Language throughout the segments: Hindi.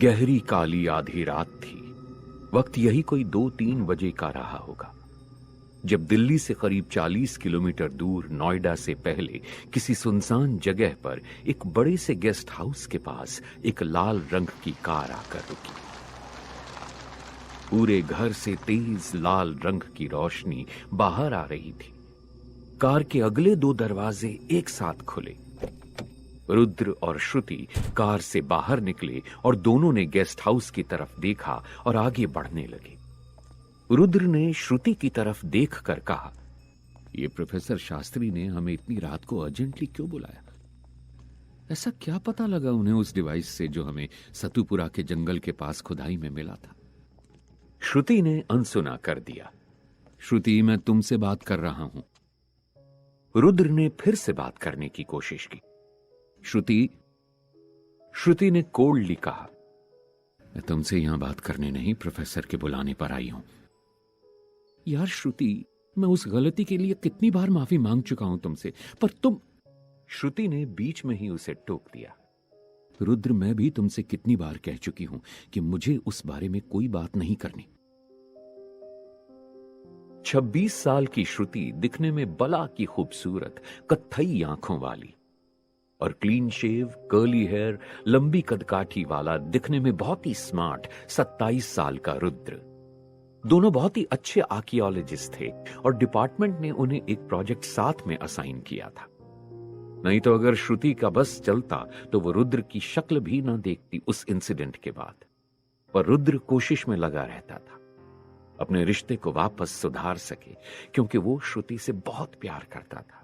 गहरी काली आधी रात थी। वक्त यही कोई 2-3 बजे का रहा होगा जब दिल्ली से करीब 40 किलोमीटर दूर नोएडा से पहले किसी सुनसान जगह पर एक बड़े से गेस्ट हाउस के पास एक लाल रंग की कार आकर रुकी। पूरे घर से तेज लाल रंग की रोशनी बाहर आ रही थी। कार के अगले 2 दरवाजे एक साथ खुले। रुद्र और श्रुति कार से बाहर निकले और दोनों ने गेस्ट हाउस की तरफ देखा और आगे बढ़ने लगे। रुद्र ने श्रुति की तरफ देखकर कहा, "ये प्रोफेसर शास्त्री ने हमें इतनी रात को अर्जेंटली क्यों बुलाया? ऐसा क्या पता लगा उन्हें उस डिवाइस से जो हमें सतुपुरा के जंगल के पास खुदाई में मिला था?" श्रुति ने अनसुना कर दिया, "श्रुति, मैं तुमसे बात कर रहा हूं।" रुद्र ने फिर से बात करने की कोशिश की। श्रुति ने कोल्डली कहा, "मैं तुमसे यहां बात करने नहीं, प्रोफेसर के बुलाने पर आई हूं।" यार श्रुति, मैं उस गलती के लिए कितनी बार माफी मांग चुका हूं तुमसे, पर तुम। श्रुति ने बीच में ही उसे टोक दिया, "रुद्र, मैं भी तुमसे कितनी बार कह चुकी हूं कि मुझे उस बारे में कोई बात नहीं करनी।" 26 साल की श्रुति दिखने में बला की खूबसूरत कत्थई आंखों वाली और क्लीन शेव, कर्ली हेयर, लंबी कदकाठी वाला दिखने में बहुत ही स्मार्ट 27 साल का रुद्र। दोनों बहुत ही अच्छे आर्कियोलॉजिस्ट थे और डिपार्टमेंट ने उन्हें एक प्रोजेक्ट साथ में असाइन किया था। नहीं तो अगर श्रुति का बस चलता तो वो रुद्र की शक्ल भी ना देखती उस इंसिडेंट के बाद। पर रुद्र कोशिश में लगा रहता था अपने रिश्ते को वापस सुधार सके, क्योंकि वो श्रुति से बहुत प्यार करता था।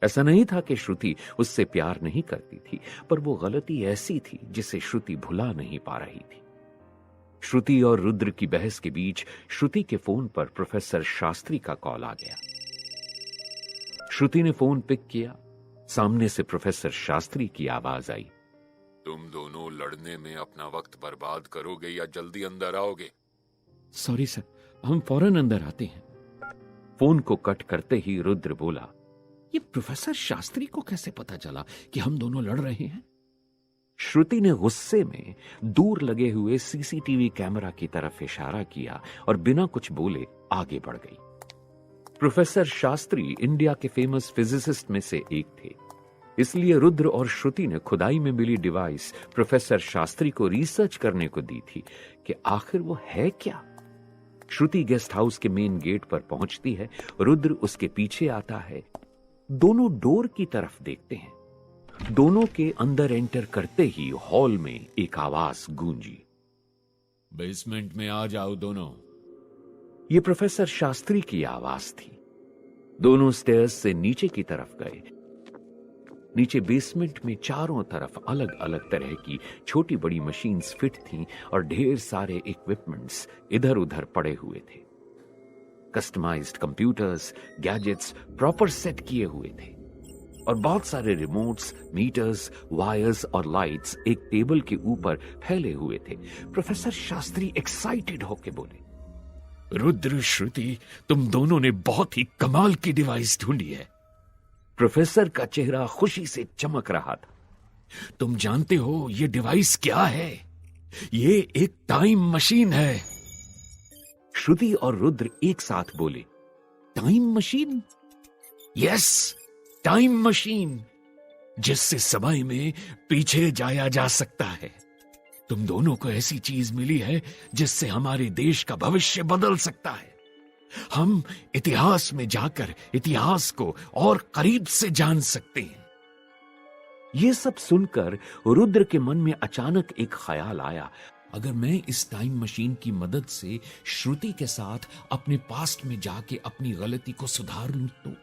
ऐसा नहीं था कि श्रुति उससे प्यार नहीं करती थी, पर वो गलती ऐसी थी जिसे श्रुति भुला नहीं पा रही थी। श्रुति और रुद्र की बहस के बीच श्रुति के फोन पर प्रोफेसर शास्त्री का कॉल आ गया। श्रुति ने फोन पिक किया। सामने से प्रोफेसर शास्त्री की आवाज आई, "तुम दोनों लड़ने में अपना वक्त बर्बाद करोगे या जल्दी अंदर आओगे?" "सॉरी सर, हम फौरन अंदर आते हैं।" फोन को कट करते ही रुद्र बोला, "ये प्रोफेसर शास्त्री को कैसे पता चला कि हम दोनों लड़ रहे हैं?" श्रुति ने गुस्से में दूर लगे हुए सीसीटीवी कैमरा की तरफ इशारा किया और बिना कुछ बोले आगे बढ़ गई। प्रोफेसर शास्त्री इंडिया के फेमस फिजिसिस्ट में से एक थे, इसलिए रुद्र और श्रुति ने खुदाई में मिली डिवाइस प्रोफेसर शास्त्री को रिसर्च करने को दी थी कि आखिर वो है क्या। श्रुति गेस्ट हाउस के मेन गेट पर पहुंचती है, रुद्र उसके पीछे आता है। दोनों डोर की तरफ देखते हैं। दोनों के अंदर एंटर करते ही हॉल में एक आवाज गूंजी, "बेसमेंट में आ जाओ दोनों।" ये प्रोफेसर शास्त्री की आवाज थी। दोनों स्टेयर्स से नीचे की तरफ गए। नीचे बेसमेंट में चारों तरफ अलग अलग तरह की छोटी बड़ी मशीन्स फिट थीं और ढेर सारे इक्विपमेंट्स इधर उधर पड़े हुए थे। Customized computers, gadgets proper set किए हुए थे और बहुत सारे रिमोट्स, मीटर्स, वायर्स और लाइट्स एक टेबल के ऊपर फैले हुए थे। प्रोफेसर शास्त्री एक्साइटेड होकर बोले, "रुद्र, श्रुति, तुम दोनों ने बहुत ही कमाल की डिवाइस ढूंढी है।" प्रोफेसर का चेहरा खुशी से चमक रहा था। "तुम जानते हो ये डिवाइस क्या है? ये एक टाइम मशीन है।" श्रुति और रुद्र एक साथ बोले, "time machine?" Yes, time machine, जिससे समय में पीछे जाया जा सकता है। तुम दोनों को ऐसी चीज मिली है जिससे हमारे देश का भविष्य बदल सकता है। हम इतिहास में जाकर इतिहास को और करीब से जान सकते हैं। यह सब सुनकर रुद्र के मन में अचानक एक ख्याल आया, अगर मैं इस टाइम मशीन की मदद से श्रुति के साथ अपने पास्ट में जाके अपनी गलती को सुधार लूं तो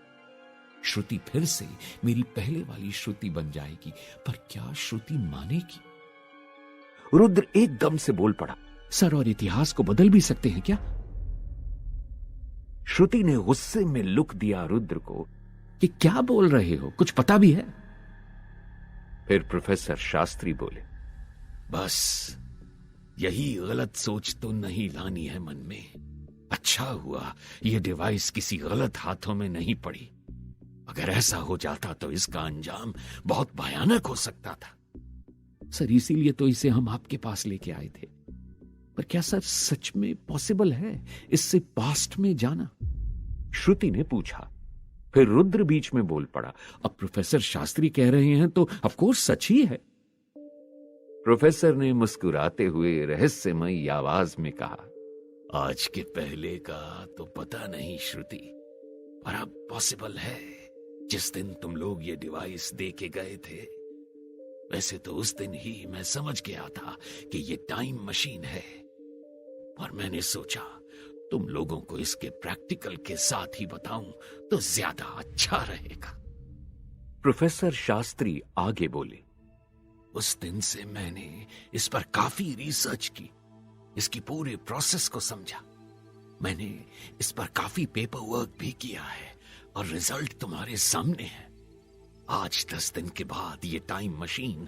श्रुति फिर से मेरी पहले वाली श्रुति बन जाएगी। पर क्या श्रुति मानेगी? रुद्र एकदम से बोल पड़ा, "सर, और इतिहास को बदल भी सकते हैं क्या?" श्रुति ने गुस्से में लुक दिया रुद्र को कि क्या बोल रहे हो, कुछ पता भी है? फिर प्रोफेसर शास्त्री बोले, "बस यही गलत सोच तो नहीं लानी है मन में। अच्छा हुआ यह डिवाइस किसी गलत हाथों में नहीं पड़ी। अगर ऐसा हो जाता तो इसका अंजाम बहुत भयानक हो सकता था। सर इसीलिए तो इसे हम आपके पास लेके आए थे। पर क्या सर सच में पॉसिबल है इससे पास्ट में जाना? श्रुति ने पूछा। फिर रुद्र बीच में बोल पड़ा। अब प्रोफेसर शास्त्री कह रहे हैं तो ऑफ कोर्स सच ही है। प्रोफेसर ने मुस्कुराते हुए रहस्यमयी आवाज में कहा, आज के पहले का तो पता नहीं श्रुति, पर अब पॉसिबल है। जिस दिन तुम लोग ये डिवाइस दे के गए थे, वैसे तो उस दिन ही मैं समझ गया था कि ये टाइम मशीन है, पर मैंने सोचा तुम लोगों को इसके प्रैक्टिकल के साथ ही बताऊं तो ज्यादा अच्छा रहेगा। प्रोफेसर शास्त्री आगे बोले, उस दिन से मैंने इस पर काफी रिसर्च की, इसकी पूरे प्रोसेस को समझा। मैंने इस पर काफी पेपर वर्क भी किया है और रिजल्ट तुम्हारे सामने है। आज 10 दिन के बाद ये टाइम मशीन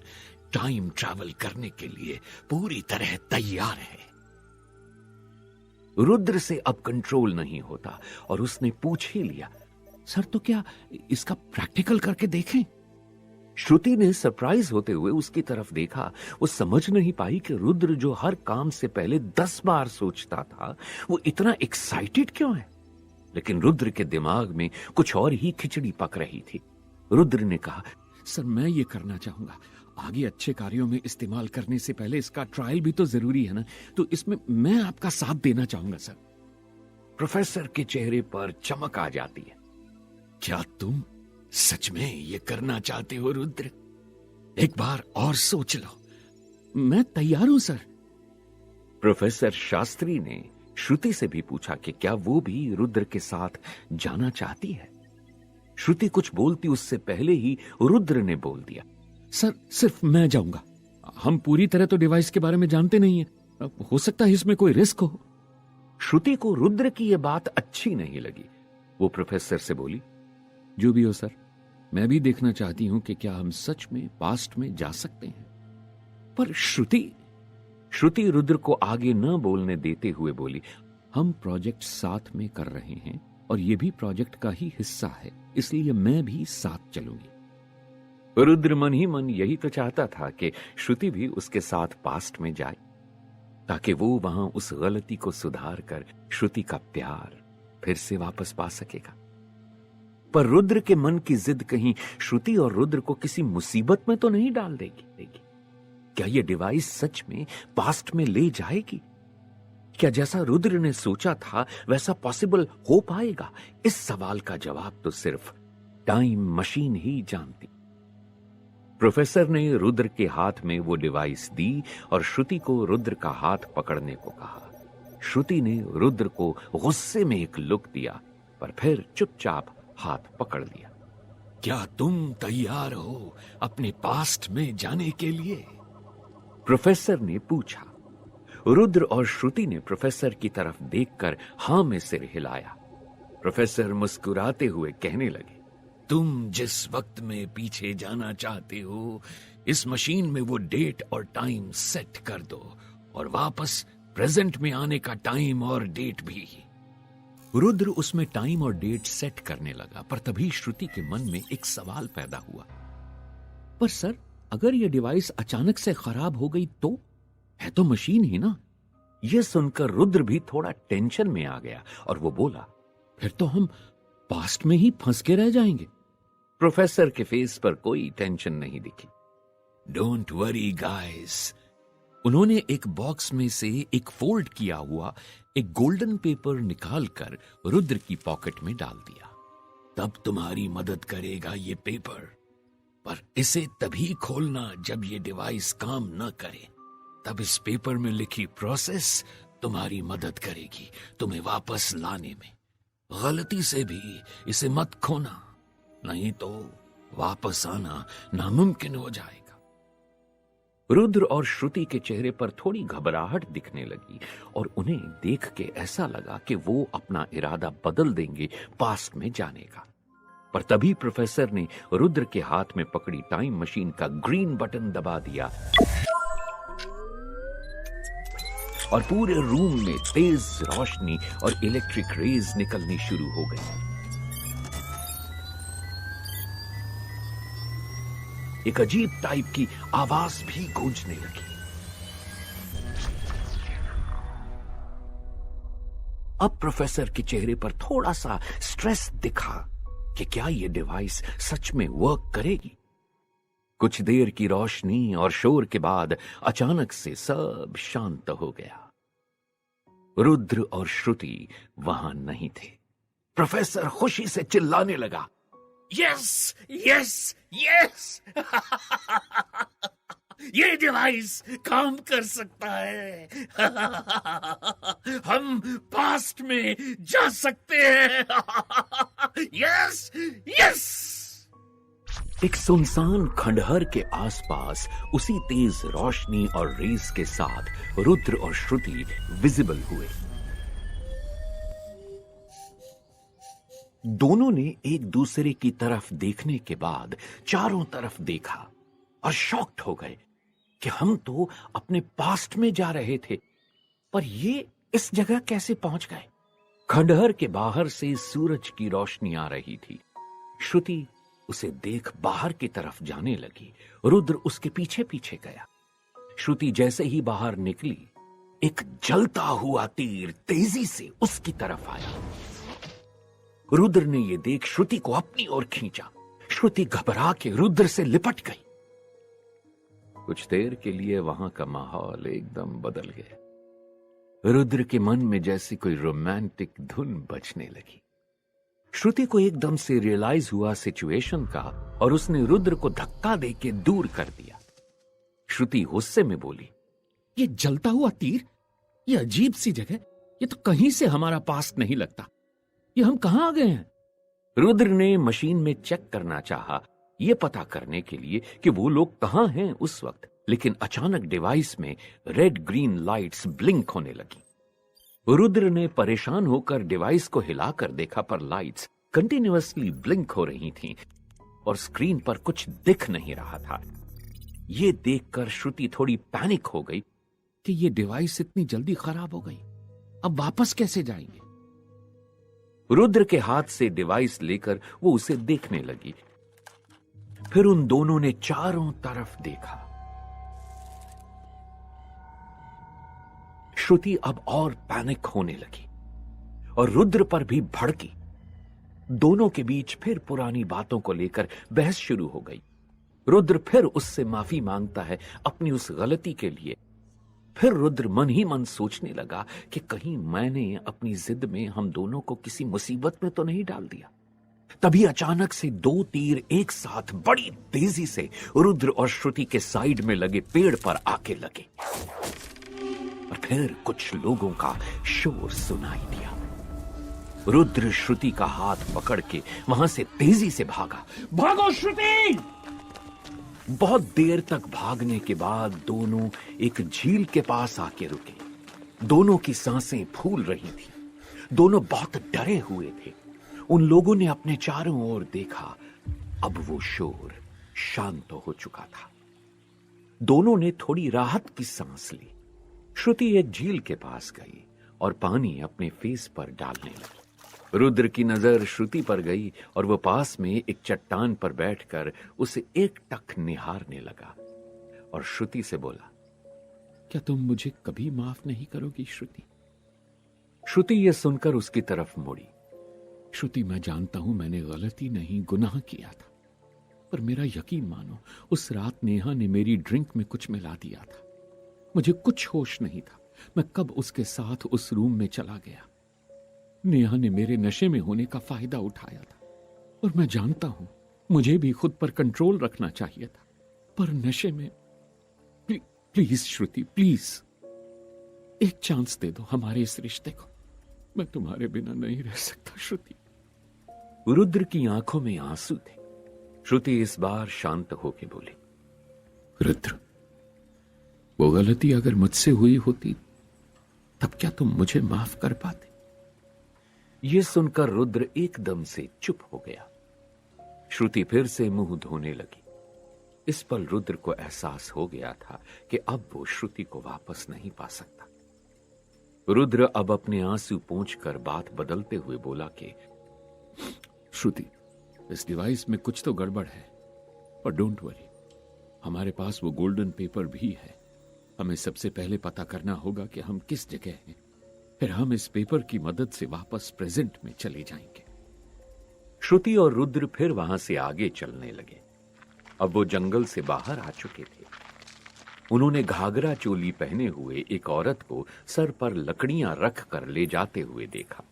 टाइम ट्रैवल करने के लिए पूरी तरह तैयार है। रुद्र से अब कंट्रोल नहीं होता और उसने पूछ ही लिया, सर तो क्या इसका प्रैक्टिकल करके देखें? श्रुति ने सरप्राइज होते हुए उसकी तरफ देखा। वो समझ नहीं पाई कि रुद्र जो हर काम से पहले 10 बार सोचता था, वो इतना एक्साइटेड क्यों है। लेकिन रुद्र के दिमाग में कुछ और ही खिचड़ी पक रही थी। रुद्र ने कहा, सर मैं ये करना चाहूंगा। आगे अच्छे कार्यों में इस्तेमाल करने से पहले इसका ट्रायल भी तो जरूरी है ना, तो इसमें मैं आपका साथ देना चाहूंगा सर। प्रोफेसर के चेहरे पर चमक आ जाती है। क्या तुम सच में ये करना चाहते हो रुद्र? एक बार और सोच लो। मैं तैयार हूं सर। प्रोफेसर शास्त्री ने श्रुति से भी पूछा कि क्या वो भी रुद्र के साथ जाना चाहती है। श्रुति कुछ बोलती उससे पहले ही रुद्र ने बोल दिया, सर सिर्फ मैं जाऊंगा। हम पूरी तरह तो डिवाइस के बारे में जानते नहीं है, हो सकता है इसमें कोई रिस्क हो। श्रुति को रुद्र की यह बात अच्छी नहीं लगी। वो प्रोफेसर से बोली, जो भी हो सर, मैं भी देखना चाहती हूं कि क्या हम सच में पास्ट में जा सकते हैं। पर श्रुति रुद्र को आगे न बोलने देते हुए बोली, हम प्रोजेक्ट साथ में कर रहे हैं और यह भी प्रोजेक्ट का ही हिस्सा है, इसलिए मैं भी साथ चलूंगी। रुद्र मन ही मन यही तो चाहता था कि श्रुति भी उसके साथ पास्ट में जाए, ताकि वो वहां उस गलती को सुधार कर श्रुति का प्यार फिर से वापस पा सकेगा। पर रुद्र के मन की जिद कहीं श्रुति और रुद्र को किसी मुसीबत में तो नहीं डाल देगी। क्या यह डिवाइस सच में पास्ट में ले जाएगी? क्या जैसा रुद्र ने सोचा था वैसा पॉसिबल हो पाएगा? इस सवाल का जवाब तो सिर्फ टाइम मशीन ही जानती। प्रोफेसर ने रुद्र के हाथ में वो डिवाइस दी और श्रुति को रुद्र का हाथ पकड़ने को कहा। श्रुति ने रुद्र को गुस्से में एक लुक दिया, पर फिर चुपचाप हाथ पकड़ लिया। क्या तुम तैयार हो अपने पास्ट में जाने के लिए? प्रोफेसर ने पूछा। रुद्र और श्रुति ने प्रोफेसर की तरफ देखकर हां में सिर हिलाया। प्रोफेसर मुस्कुराते हुए कहने लगे, तुम जिस वक्त में पीछे जाना चाहते हो, इस मशीन में वो डेट और टाइम सेट कर दो और वापस प्रेजेंट में आने का टाइम और डेट भी। रुद्र उसमें टाइम और डेट सेट करने लगा, पर तभी श्रुति के मन में एक सवाल पैदा हुआ, पर सर अगर यह डिवाइस अचानक से खराब हो गई तो? है तो मशीन ही ना। यह सुनकर रुद्र भी थोड़ा टेंशन में आ गया और वो बोला, फिर तो हम पास्ट में ही फंस के रह जाएंगे। प्रोफेसर के फेस पर कोई टेंशन नहीं दिखी। Don't worry guys. उन्होंने एक बॉक्स में से एक फोल्ड किया हुआ एक गोल्डन पेपर निकालकर रुद्र की पॉकेट में डाल दिया। तब तुम्हारी मदद करेगा ये पेपर, पर इसे तभी खोलना जब ये डिवाइस काम न करे। तब इस पेपर में लिखी प्रोसेस तुम्हारी मदद करेगी तुम्हें वापस लाने में। गलती से भी इसे मत खोना, नहीं तो वापस आना नामुमकिन हो जाएगा। रुद्र और श्रुति के चेहरे पर थोड़ी घबराहट दिखने लगी और उन्हें देख के ऐसा लगा कि वो अपना इरादा बदल देंगे पास्ट में जाने का। पर तभी प्रोफेसर ने रुद्र के हाथ में पकड़ी टाइम मशीन का ग्रीन बटन दबा दिया और पूरे रूम में तेज रोशनी और इलेक्ट्रिक रेज निकलनी शुरू हो गई। एक अजीब टाइप की आवाज भी गूंजने लगी। अब प्रोफेसर के चेहरे पर थोड़ा सा स्ट्रेस दिखा कि क्या यह डिवाइस सच में वर्क करेगी। कुछ देर की रोशनी और शोर के बाद अचानक से सब शांत हो गया। रुद्र और श्रुति वहां नहीं थे। प्रोफेसर खुशी से चिल्लाने लगा, यस यस यस ये डिवाइस काम कर सकता है। हम पास्ट में जा सकते हैं। Yes yes. एक सुनसान खंडहर के आसपास उसी तेज रोशनी और रेस के साथ रुद्र और श्रुति विजिबल हुए। दोनों ने एक दूसरे की तरफ देखने के बाद चारों तरफ देखा और शॉक्ड हो गए कि हम तो अपने पास्ट में जा रहे थे, पर ये इस जगह कैसे पहुंच गए। खंडहर के बाहर से सूरज की रोशनी आ रही थी। श्रुति उसे देख बाहर की तरफ जाने लगी। रुद्र उसके पीछे पीछे गया। श्रुति जैसे ही बाहर निकली, एक जलता हुआ तीर तेजी से उसकी तरफ आया। रुद्र ने यह देख श्रुति को अपनी ओर खींचा। श्रुति घबरा के रुद्र से लिपट गई। कुछ देर के लिए वहां का माहौल एकदम बदल गया। रुद्र के मन में जैसी कोई रोमांटिक धुन बजने लगी। श्रुति को एकदम से रियलाइज हुआ सिचुएशन का और उसने रुद्र को धक्का देके दूर कर दिया। श्रुति गुस्से में बोली, ये जलता हुआ तीर, ये अजीब सी जगह, ये तो कहीं से हमारा पास्ट नहीं लगता। ये हम कहां आ गए हैं? रुद्र ने मशीन में चेक करना चाहा, यह पता करने के लिए कि वो लोग कहां हैं उस वक्त, लेकिन अचानक डिवाइस में रेड ग्रीन लाइट्स ब्लिंक होने लगी। रुद्र ने परेशान होकर डिवाइस को हिलाकर देखा, पर लाइट्स कंटिन्यूअसली ब्लिंक हो रही थीं और स्क्रीन पर कुछ दिख नहीं रहा था। यह देखकर श्रुति थोड़ी पैनिक हो गई कि यह डिवाइस इतनी जल्दी खराब हो गई, अब वापस कैसे जाएंगे। रुद्र के हाथ से डिवाइस लेकर वो उसे देखने लगी। फिर उन दोनों ने चारों तरफ देखा। श्रुति अब और पैनिक होने लगी और रुद्र पर भी भड़की। दोनों के बीच फिर पुरानी बातों को लेकर बहस शुरू हो गई। रुद्र फिर उससे माफी मांगता है अपनी उस गलती के लिए। फिर रुद्र मन ही मन सोचने लगा कि कहीं मैंने अपनी जिद में हम दोनों को किसी मुसीबत में तो नहीं डाल दिया। तभी अचानक से दो तीर एक साथ बड़ी तेजी से रुद्र और श्रुति के साइड में लगे पेड़ पर आके लगे और फिर कुछ लोगों का शोर सुनाई दिया। रुद्र श्रुति का हाथ पकड़ के वहां से तेजी से भागा। भागो श्रुति! बहुत देर तक भागने के बाद दोनों एक झील के पास आके रुके। दोनों की सांसें फूल रही थी। दोनों बहुत डरे हुए थे। उन लोगों ने अपने चारों ओर देखा। अब वो शोर शांत हो चुका था। दोनों ने थोड़ी राहत की सांस ली। श्रुति एक झील के पास गई और पानी अपने फेस पर डालने लगी। रुद्र की नजर श्रुति पर गई और वह पास में एक चट्टान पर बैठकर उसे एक टक निहारने लगा और श्रुति से बोला, क्या तुम मुझे कभी माफ नहीं करोगी श्रुति? श्रुति यह सुनकर उसकी तरफ मुड़ी। श्रुति, मैं जानता हूं मैंने गलती नहीं, गुनाह किया था, पर मेरा यकीन मानो, उस रात नेहा ने मेरी ड्रिंक में कुछ मिला दिया था। मुझे कुछ होश नहीं था मैं कब उसके साथ उस रूम में चला गया। नेहा ने मेरे नशे में होने का फायदा उठाया था और मैं जानता हूं मुझे भी खुद पर कंट्रोल रखना चाहिए था, पर नशे में। प्लीज श्रुति, प्लीज एक चांस दे दो हमारे इस रिश्ते को। मैं तुम्हारे बिना नहीं रह सकता श्रुति। रुद्र की आंखों में आंसू थे। श्रुति इस बार शांत होकर बोली, रुद्र, वो गलती अगर मुझसे हुई होती तब क्या तुम मुझे माफ कर पाते? यह सुनकर रुद्र एकदम से चुप हो गया। श्रुति फिर से मुंह धोने लगी। इस पल रुद्र को एहसास हो गया था कि अब वो श्रुति को वापस नहीं पा सकता। रुद्र अब अपने आंसू पोंछकर बात बदलते हुए बोला कि श्रुति, इस डिवाइस में कुछ तो गड़बड़ है, पर डोंट वरी, हमारे पास वो गोल्डन पेपर भी है। हमें सबसे पहले पता करना होगा कि हम किस जगह हैं। फिर हम इस पेपर की मदद से वापस प्रेजेंट में चले जाएंगे। श्रुति और रुद्र फिर वहां से आगे चलने लगे। अब वो जंगल से बाहर आ चुके थे। उन्होंने घाघरा चोली पहने हुए एक औरत को सर पर लकड़ियां रख कर ले जाते हुए देखा।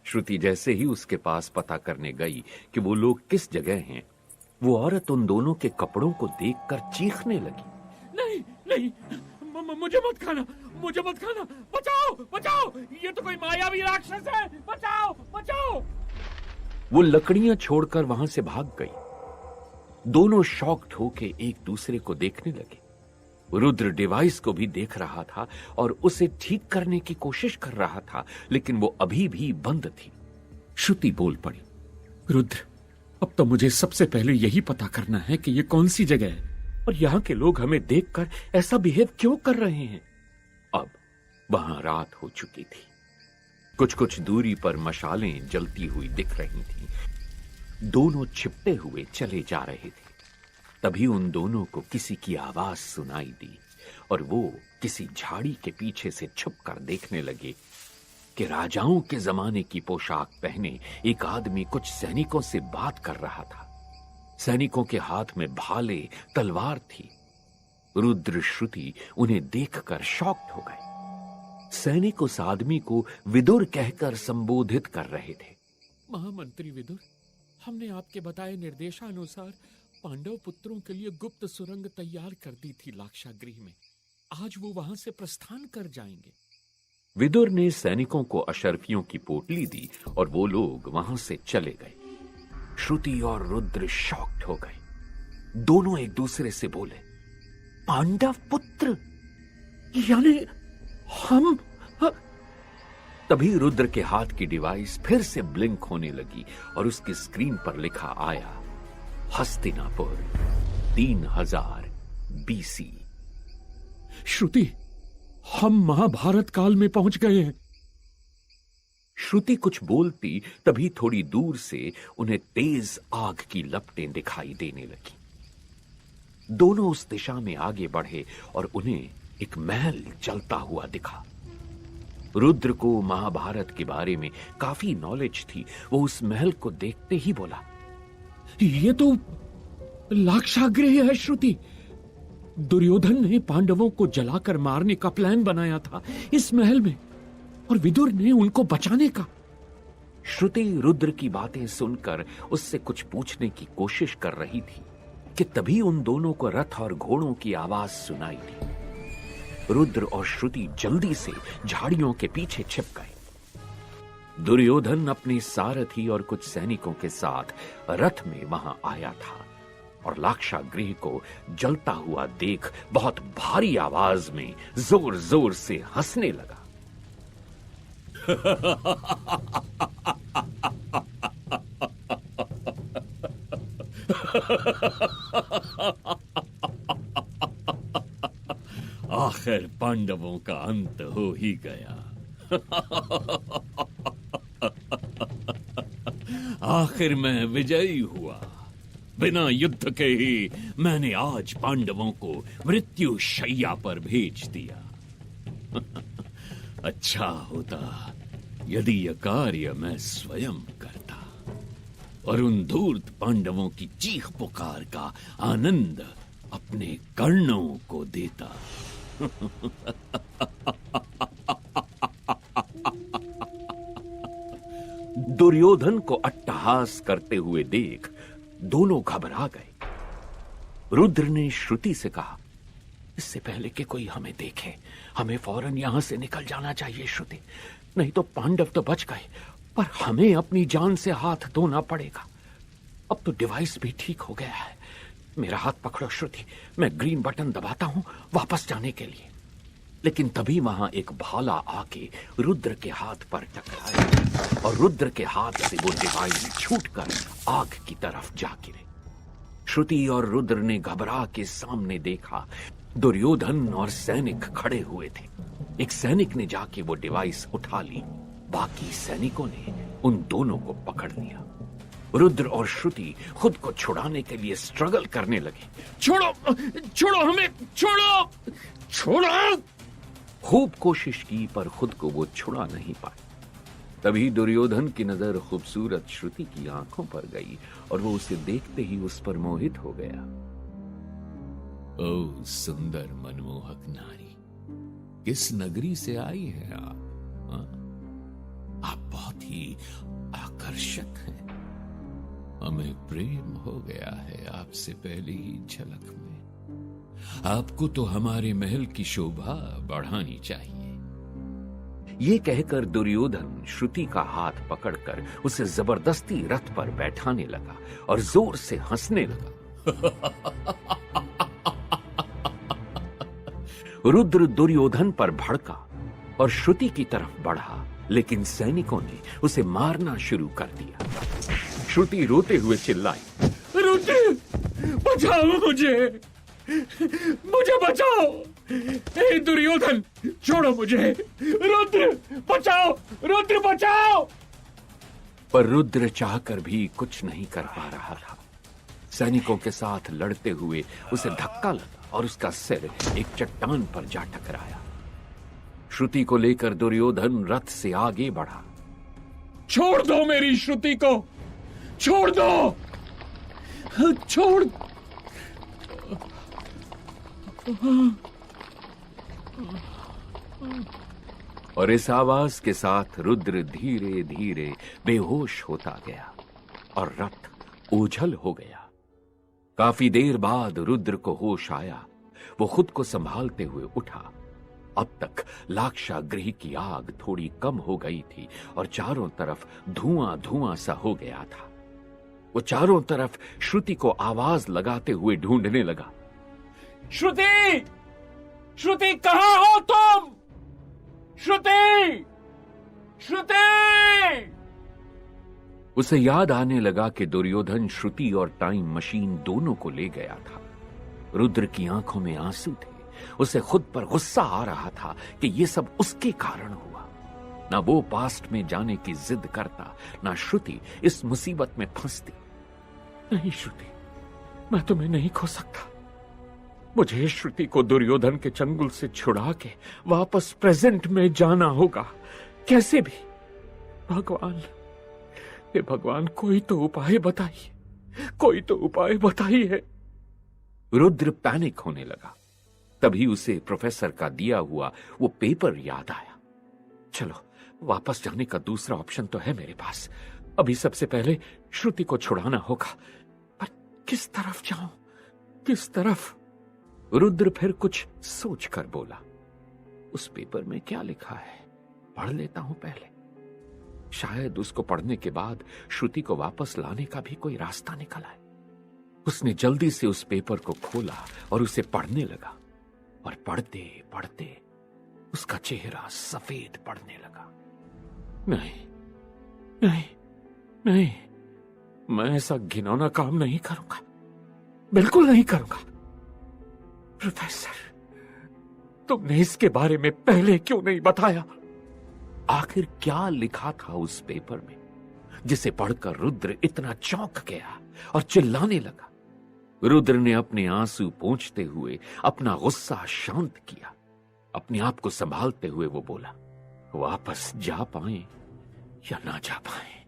श्रुति जैसे ही उसके पास पता करने गई कि वो लोग किस जगह हैं, वो औरत उन दोनों के कपड़ों को देखकर चीखने लगी। नहीं नहीं, मुझे मत खाना, मुझे मत खाना, बचाओ बचाओ, ये तो कोई मायावी राक्षस है, बचाओ बचाओ। वो लकड़ियां छोड़कर वहां से भाग गई। दोनों शॉक्ड होके एक दूसरे को देखने लगे। रुद्र डिवाइस को भी देख रहा था और उसे ठीक करने की कोशिश कर रहा था, लेकिन वो अभी भी बंद थी। श्रुति बोल पड़ी, रुद्र, अब तो मुझे सबसे पहले यही पता करना है कि ये कौन सी जगह है और यहां के लोग हमें देखकर ऐसा बिहेव क्यों कर रहे हैं। अब वहां रात हो चुकी थी। कुछ कुछ दूरी पर मशालें जलती हुई दिख रही थीं। दोनों छिपते हुए चले जा रहे थे। तभी उन दोनों को किसी की आवाज सुनाई दी और वो किसी झाड़ी के पीछे से छुपकर देखने लगे कि राजाओं के जमाने की पोशाक पहने एक आदमी कुछ सैनिकों से बात कर रहा था। सैनिकों के हाथ में भाले, तलवार थी। रुद्र, श्रुति उन्हें देखकर शॉक्ड हो गए। सैनिक उस आदमी को विदुर कहकर संबोधित कर रहे थे। महामंत्री विदुर, हमने आपके बताए निर्देशानुसार पांडव पुत्रों के लिए गुप्त सुरंग तैयार कर दी थी लाक्षागृह में। आज वो वहां से प्रस्थान कर जाएंगे। विदुर ने सैनिकों को अशर्फियों की पोटली दी और वो लोग वहां से चले गए। श्रुति और रुद्र शॉक्ड हो गए। दोनों एक दूसरे से बोले, पांडव पुत्र, यानी हम। तभी रुद्र के हाथ की डिवाइस फिर से ब्लिंक होने लगी और उसकी स्क्रीन पर लिखा आया, हस्तिनापुर 3000 BC। श्रुति, हम महाभारत काल में पहुंच गए हैं। श्रुति कुछ बोलती तभी थोड़ी दूर से उन्हें तेज आग की लपटें दिखाई देने लगी। दोनों उस दिशा में आगे बढ़े और उन्हें एक महल चलता हुआ दिखा। रुद्र को महाभारत के बारे में काफी नॉलेज थी। वो उस महल को देखते ही बोला, ये तो लाक्षागृह है श्रुति। दुर्योधन ने पांडवों को जलाकर मारने का प्लान बनाया था इस महल में, और विदुर ने उनको बचाने का। श्रुति रुद्र की बातें सुनकर उससे कुछ पूछने की कोशिश कर रही थी कि तभी उन दोनों को रथ और घोड़ों की आवाज सुनाई दी। रुद्र और श्रुति जल्दी से झाड़ियों के पीछे छिप गए। दुर्योधन अपने सारथी और कुछ सैनिकों के साथ रथ में वहां आया था और लाक्षागृह को जलता हुआ देख बहुत भारी आवाज में जोर जोर से हंसने लगा। आखिर पांडवों का अंत हो ही गया। आखिर मैं विजयी हुआ। बिना युद्ध के ही मैंने आज पांडवों को मृत्यु शैया पर भेज दिया। अच्छा होता यदि यह कार्य मैं स्वयं करता और उन धूर्त पांडवों की चीख पुकार का आनंद अपने कर्णों को देता। दुर्योधन को अट्टहास करते हुए देख दोनों घबरा गए। रुद्र ने श्रुति से कहा, इससे पहले कि कोई हमें देखे, हमें फौरन यहां से निकल जाना चाहिए श्रुति, नहीं तो पांडव तो बच गए पर हमें अपनी जान से हाथ धोना पड़ेगा। अब तो डिवाइस भी ठीक हो गया है। मेरा हाथ पकड़ो श्रुति, मैं ग्रीन बटन दबाता हूं वापस जाने के लिए। लेकिन तभी वहां एक भाला आके रुद्र के हाथ पर टकराया और रुद्र के हाथ से वो डिवाइस छूटकर आग की तरफ जा गिरे। श्रुति और रुद्र ने घबरा के सामने देखा, दुर्योधन और सैनिक खड़े हुए थे। एक सैनिक ने जाके वो डिवाइस उठा ली, बाकी सैनिकों ने उन दोनों को पकड़ लिया। रुद्र और श्रुति खुद को छुड़ाने के लिए स्ट्रगल करने लगे। छोड़ो, छोड़ो हमें, छोड़ो, छोड़ो। खूब कोशिश की पर खुद को वो छुड़ा नहीं पाए। तभी दुर्योधन की नजर खूबसूरत श्रुति की आंखों पर गई और वो उसे देखते ही उस पर मोहित हो गया। ओ सुंदर मनमोहक नारी, किस नगरी से आई हैं आप? हाँ? आप बहुत ही आकर्षक हैं। हमें प्रेम हो गया है आपसे पहले ही झलक में। आपको तो हमारे महल की शोभा बढ़ानी चाहिए। ये कहकर दुर्योधन श्रुति का हाथ पकड़कर उसे जबरदस्ती रथ पर बैठाने लगा और जोर से हंसने लगा। रुद्र दुर्योधन पर भड़का और श्रुति की तरफ बढ़ा, लेकिन सैनिकों ने उसे मारना शुरू कर दिया। श्रुति रोते हुए चिल्लाई, रुद्र, बचाओ मुझे, मुझे बचाओ। हे दुर्योधन, छोड़ो मुझे। रुद्र बचाओ, रुद्र बचाओ। पर रुद्र चाहकर भी कुछ नहीं कर पा रहा था। सैनिकों के साथ लड़ते हुए उसे धक्का लगा और उसका सिर एक चट्टान पर जा टकराया। श्रुति को लेकर दुर्योधन रथ से आगे बढ़ा। छोड़ दो मेरी श्रुति को, छोड़ दो, छोड़। और इस आवाज के साथ रुद्र धीरे धीरे बेहोश होता गया और रथ ओझल हो गया। काफी देर बाद रुद्र को होश आया। वो खुद को संभालते हुए उठा। अब तक लाक्षागृह की आग थोड़ी कम हो गई थी और चारों तरफ धुआं धुआं सा हो गया था। वो चारों तरफ श्रुति को आवाज लगाते हुए ढूंढने लगा। श्रुति, श्रुति कहां हो तुम? श्रुति, श्रुति। उसे याद आने लगा कि दुर्योधन श्रुति और टाइम मशीन दोनों को ले गया था। रुद्र की आंखों में आंसू थे। उसे खुद पर गुस्सा आ रहा था कि ये सब उसके कारण हुआ। ना वो पास्ट में जाने की जिद करता, ना श्रुति इस मुसीबत में फंसती। नहीं श्रुति, मैं तुम्हें नहीं खो सकता। मुझे श्रुति को दुर्योधन के चंगुल से छुड़ा के वापस प्रेजेंट में जाना होगा, कैसे भी। भगवान, हे भगवान, कोई तो उपाय बताइए, कोई तो उपाय बताइए। रुद्र पैनिक होने लगा। तभी उसे प्रोफेसर का दिया हुआ वो पेपर याद आया। चलो, वापस जाने का दूसरा ऑप्शन तो है मेरे पास। अभी सबसे पहले श्रुति को छुड़ाना होगा, पर किस तरफ जाऊं, किस तरफ? रुद्र फिर कुछ सोचकर बोला, उस पेपर में क्या लिखा है, पढ़ लेता हूं पहले। शायद उसको पढ़ने के बाद श्रुति को वापस लाने का भी कोई रास्ता निकल आए। उसने जल्दी से उस पेपर को खोला और उसे पढ़ने लगा। और पढ़ते पढ़ते उसका चेहरा सफेद पड़ने लगा। नहीं, नहीं, नहीं, मैं ऐसा घिनौना काम नहीं करूंगा, बिल्कुल नहीं करूंगा। प्रोफेसर, तुमने इसके बारे में पहले क्यों नहीं बताया? आखिर क्या लिखा था उस पेपर में जिसे पढ़कर रुद्र इतना चौंक गया और चिल्लाने लगा। रुद्र ने अपने आंसू पोंछते हुए अपना गुस्सा शांत किया। अपने आप को संभालते हुए वो बोला, वापस जा पाए या ना जा पाए,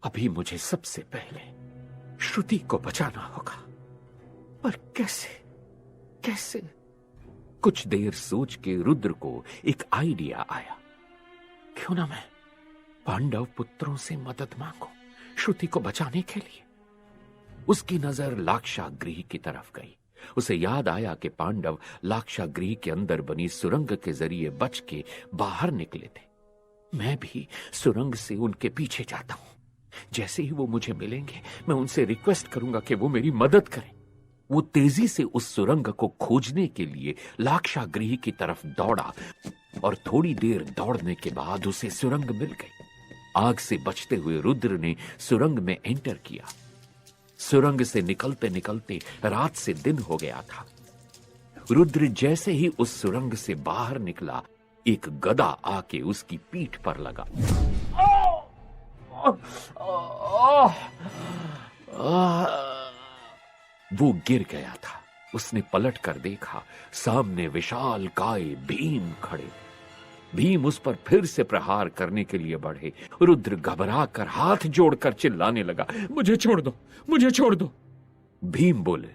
अभी मुझे सबसे पहले श्रुति को बचाना होगा। पर कैसे, कैसे? कुछ देर सोच के रुद्र को एक आइडिया आया। क्यों ना मैं पांडव पुत्रों से मदद मांगू श्रुति को बचाने के लिए। उसकी नजर लाक्षागृह की तरफ गई। उसे याद आया कि पांडव लाक्षागृह के अंदर बनी सुरंग के जरिए बच के बाहर निकले थे। मैं भी सुरंग से उनके पीछे जाता हूं। जैसे ही वो मुझे मिलेंगे, मैं उनसे रिक्वेस्ट करूंगा कि वो मेरी मदद करें। वो तेजी से उस सुरंग को खोजने के लिए लाक्षागृह की तरफ दौड़ा और थोड़ी देर दौड़ने के बाद उसे सुरंग मिल गई। आग से बचते हुए रुद्र ने सुरंग में एंटर किया। सुरंग से निकलते निकलते रात से दिन हो गया था। रुद्र जैसे ही उस सुरंग से बाहर निकला, एक गदा आके उसकी पीठ पर लगा। वो गिर गया था। उसने पलट कर देखा, सामने विशाल काय भीम खड़े। भीम उस पर फिर से प्रहार करने के लिए बढ़े। रुद्र घबरा कर हाथ जोड़कर चिल्लाने लगा, मुझे छोड़ दो, मुझे छोड़ दो। भीम बोले,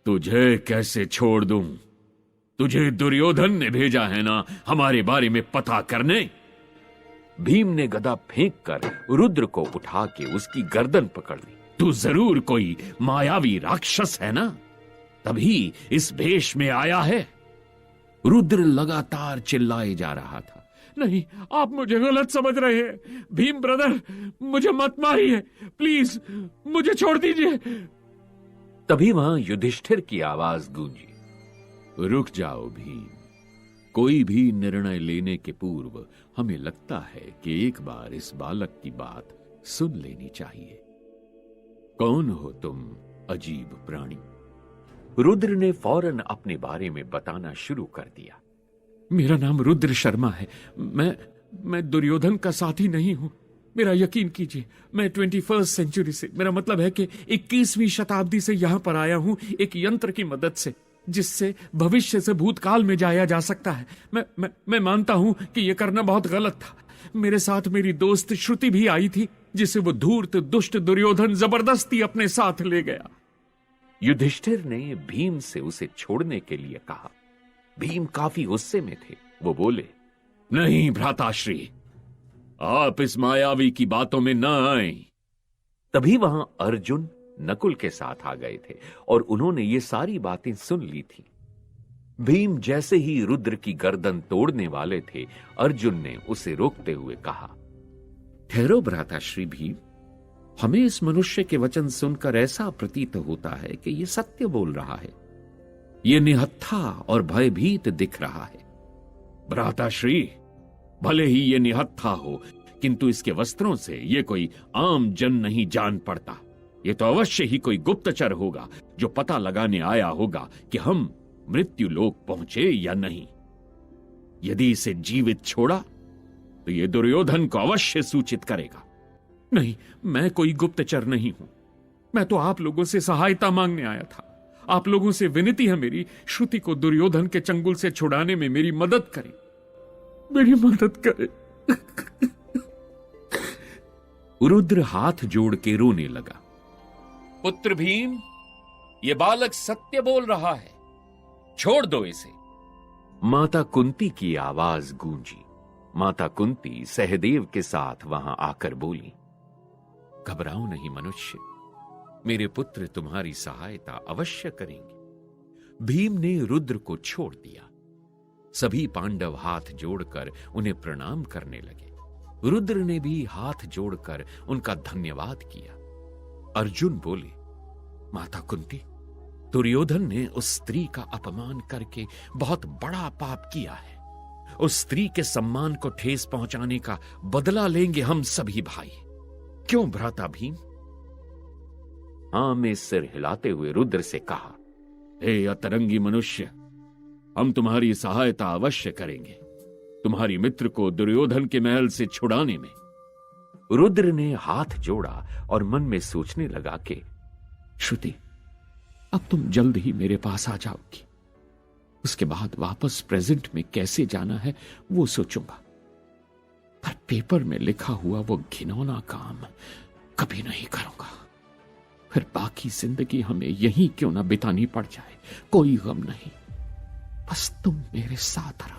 तुझे कैसे छोड़ दूं? तुझे दुर्योधन ने भेजा है ना हमारे बारे में पता करने। भीम ने गदा फेंक कर रुद्र को उठा के उसकी गर्दन पकड़ ली। तू जरूर कोई मायावी राक्षस है ना, तभी इस भेष में आया है। रुद्र लगातार चिल्लाए जा रहा था। नहीं, आप मुझे गलत समझ रहे हैं। भीम ब्रदर, मुझे मत मारिए, प्लीज मुझे छोड़ दीजिए। तभी वहां युधिष्ठिर की आवाज गूंजी, रुक जाओ भीम, कोई भी निर्णय लेने के पूर्व हमें लगता है कि एक बार इस बालक की बात सुन लेनी चाहिए। कौन हो तुम अजीब प्राणी? रुद्र ने फौरन अपने बारे में बताना शुरू कर दिया। मेरा नाम रुद्र शर्मा है। मैं दुर्योधन का साथी नहीं हूं। मेरा यकीन कीजिए, मैं 21st सेंचुरी से, मेरा मतलब है कि 21वीं शताब्दी से यहां पर आया हूं एक यंत्र की मदद से, जिससे भविष्य से भूतकाल में जाया जा सकता है। मैं मानता हूं कि यह करना बहुत गलत था। मेरे साथ मेरी दोस्त श्रुति भी आई थी, जिसे वो धूर्त दुष्ट दुर्योधन जबरदस्ती अपने साथ ले गया। युधिष्ठिर ने भीम से उसे छोड़ने के लिए कहा। भीम काफी गुस्से में थे। वो बोले, नहीं भ्राताश्री, आप इस मायावी की बातों में न आए। तभी वहां अर्जुन नकुल के साथ आ गए थे और उन्होंने ये सारी बातें सुन ली थी। भीम जैसे ही रुद्र की गर्दन तोड़ने वाले थे, अर्जुन ने उसे रोकते हुए कहा, ठहरो भ्राताश्री भीम, हमें इस मनुष्य के वचन सुनकर ऐसा प्रतीत होता है कि यह सत्य बोल रहा है। यह निहत्था और भयभीत दिख रहा है। भ्राताश्री, भले ही यह निहत्था हो, किंतु इसके वस्त्रों से यह कोई आम जन नहीं जान पड़ता। यह तो अवश्य ही कोई गुप्तचर होगा, जो पता लगाने आया होगा कि हम मृत्यु लोक पहुंचे या नहीं। यदि इसे जीवित छोड़ा तो यह दुर्योधन को अवश्य सूचित करेगा। नहीं, मैं कोई गुप्तचर नहीं हूं। मैं तो आप लोगों से सहायता मांगने आया था। आप लोगों से विनती है मेरी, श्रुति को दुर्योधन के चंगुल से छुड़ाने में मेरी मदद करें, मेरी मदद करें। रुद्र हाथ जोड़ के रोने लगा। पुत्र भीम, यह बालक सत्य बोल रहा है, छोड़ दो इसे। माता कुंती की आवाज गूंजी। माता कुंती सहदेव के साथ वहां आकर बोली, घबराओ नहीं मनुष्य, मेरे पुत्र तुम्हारी सहायता अवश्य करेंगे। भीम ने रुद्र को छोड़ दिया। सभी पांडव हाथ जोड़कर उन्हें प्रणाम करने लगे। रुद्र ने भी हाथ जोड़कर उनका धन्यवाद किया। अर्जुन बोले, माता कुंती, दुर्योधन ने उस स्त्री का अपमान करके बहुत बड़ा पाप किया है। उस स्त्री के सम्मान को ठेस पहुंचाने का बदला लेंगे हम सभी भाई। क्यों भ्राता भीम? हां में सिर हिलाते हुए रुद्र से कहा, हे अतरंगी मनुष्य, हम तुम्हारी सहायता अवश्य करेंगे, तुम्हारी मित्र को दुर्योधन के महल से छुड़ाने में। रुद्र ने हाथ जोड़ा और मन में सोचने लगा कि श्रुति, अब तुम जल्द ही मेरे पास आ जाओगी। उसके बाद वापस प्रेजेंट में कैसे जाना है वो सोचूंगा, पर पेपर में लिखा हुआ वो घिनौना काम कभी नहीं करूंगा। फिर बाकी जिंदगी हमें यहीं क्यों ना बितानी पड़ जाए, कोई गम नहीं, बस तुम मेरे साथ रहो।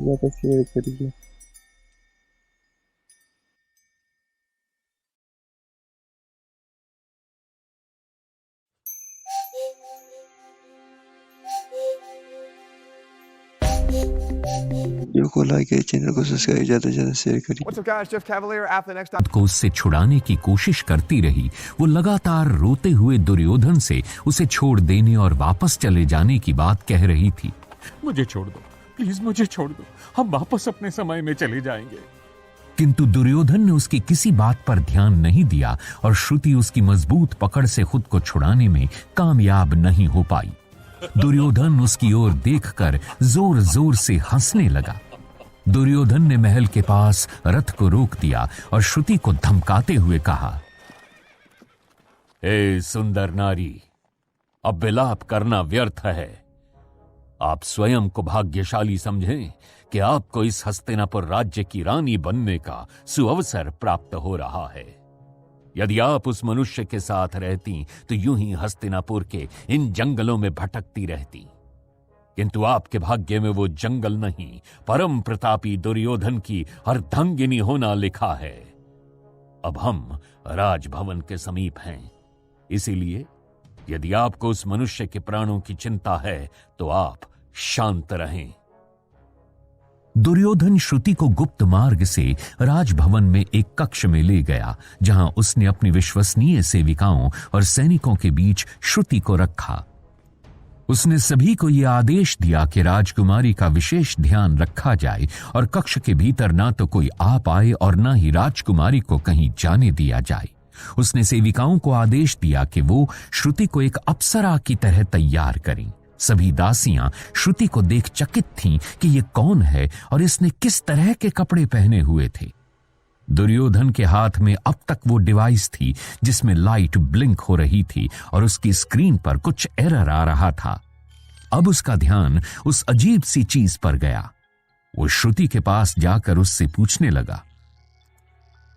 वापस शेयर करिए। वीडियो को लाइक करिए, चैनल को सब्सक्राइब ज्यादा से ज्यादा शेयर करिए। को उससे छुड़ाने की कोशिश करती रही। वो लगातार रोते हुए दुर्योधन से उसे छोड़ देने और वापस चले जाने की बात कह रही थी। मुझे छोड़ दो, प्लीज मुझे छोड़ दो, हम वापस अपने समय में चले जाएंगे। किंतु दुर्योधन ने उसकी किसी बात पर ध्यान नहीं दिया और श्रुति उसकी मजबूत पकड़ से खुद को छुड़ाने में कामयाब नहीं हो पाई। दुर्योधन उसकी ओर देखकर जोर जोर से हंसने लगा। दुर्योधन ने महल के पास रथ को रोक दिया और श्रुति को धमकाते हुए कहा, हे सुंदर नारी, अब विलाप करना व्यर्थ है। आप स्वयं को भाग्यशाली समझें कि आपको इस हस्तिनापुर राज्य की रानी बनने का सुअवसर प्राप्त हो रहा है। यदि आप उस मनुष्य के साथ रहती तो यूं ही हस्तिनापुर के इन जंगलों में भटकती रहती, किंतु आपके भाग्य में वो जंगल नहीं, परम प्रतापी दुर्योधन की अर्धांगिनी होना लिखा है। अब हम राजभवन के समीप हैं, इसीलिए यदि आपको उस मनुष्य के प्राणों की चिंता है तो आप शांत रहें। दुर्योधन श्रुति को गुप्त मार्ग से राजभवन में एक कक्ष में ले गया, जहां उसने अपनी विश्वसनीय सेविकाओं और सैनिकों के बीच श्रुति को रखा। उसने सभी को यह आदेश दिया कि राजकुमारी का विशेष ध्यान रखा जाए और कक्ष के भीतर ना तो कोई आ पाए और ना ही राजकुमारी को कहीं जाने दिया जाए। उसने सेविकाओं को आदेश दिया कि वो श्रुति को एक अप्सरा की तरह तैयार करें। सभी दासियां श्रुति को देख चकित थीं कि ये कौन है और इसने किस तरह के कपड़े पहने हुए थे। दुर्योधन के हाथ में अब तक वो डिवाइस थी जिसमें लाइट ब्लिंक हो रही थी और उसकी स्क्रीन पर कुछ एरर आ रहा था। अब उसका ध्यान उस अजीब सी चीज पर गया। वो श्रुति के पास जाकर उससे पूछने लगा,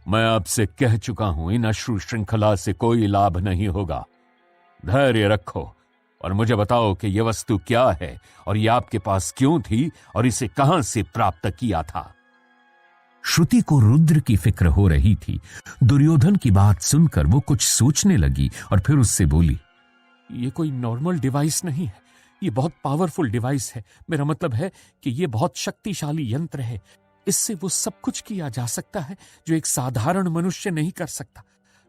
मैं आपसे कह चुका हूं, इन अश्रु श्रृंखला से कोई लाभ नहीं होगा। धैर्य रखो और मुझे बताओ कि यह वस्तु क्या है और यह आपके पास क्यों थी और इसे कहां से प्राप्त किया था। श्रुति को रुद्र की फिक्र हो रही थी। दुर्योधन की बात सुनकर वो कुछ सोचने लगी और फिर उससे बोली, ये कोई नॉर्मल डिवाइस नहीं है, ये बहुत पावरफुल डिवाइस है। मेरा मतलब है कि ये बहुत शक्तिशाली यंत्र है। इससे वो सब कुछ किया जा सकता है जो एक साधारण मनुष्य नहीं कर सकता।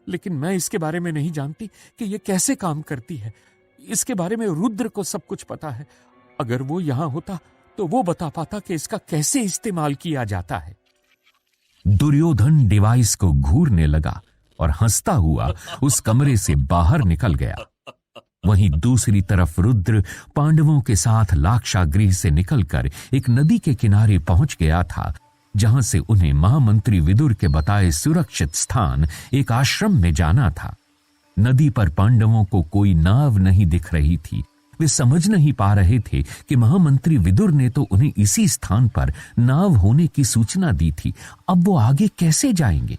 लेकिन मैं इसके बारे में नहीं जानती कि ये कैसे काम करती है। इसके बारे में रुद्र को सब कुछ पता है। अगर वो यहां होता तो वो बता पाता कि इसका कैसे इस्तेमाल किया जाता है। दुर्योधन डिवाइस को घूरने लगा और हंसता हुआ उस कमरे से बाहर निकल गया। वहीं दूसरी तरफ रुद्र पांडवों के साथ लाक्षागृह से निकलकर एक नदी के किनारे पहुंच गया था, जहां से उन्हें महामंत्री विदुर के बताए सुरक्षित स्थान एक आश्रम में जाना था। नदी पर पांडवों को कोई नाव नहीं दिख रही थी। वे समझ नहीं पा रहे थे कि महामंत्री विदुर ने तो उन्हें इसी स्थान पर नाव होने की सूचना दी थी, अब वो आगे कैसे जाएंगे।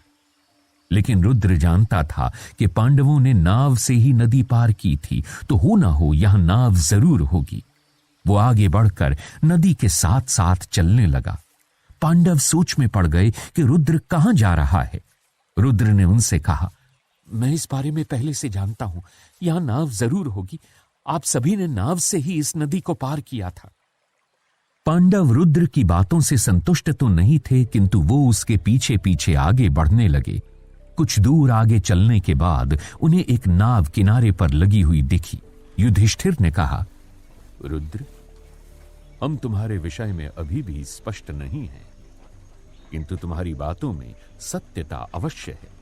लेकिन रुद्र जानता था कि पांडवों ने नाव से ही नदी पार की थी, तो हो ना हो यहां नाव जरूर होगी। वो आगे बढ़कर नदी के साथ साथ चलने लगा। पांडव सोच में पड़ गए कि रुद्र कहां जा रहा है। रुद्र ने उनसे कहा, मैं इस बारे में पहले से जानता हूं, यहां नाव जरूर होगी। आप सभी ने नाव से ही इस नदी को पार किया था। पांडव रुद्र की बातों से संतुष्ट तो नहीं थे, किंतु वो उसके पीछे पीछे आगे बढ़ने लगे। कुछ दूर आगे चलने के बाद उन्हें एक नाव किनारे पर लगी हुई दिखी। युधिष्ठिर ने कहा, रुद्र, हम तुम्हारे विषय में अभी भी स्पष्ट नहीं हैं, किंतु तुम्हारी बातों में सत्यता अवश्य है।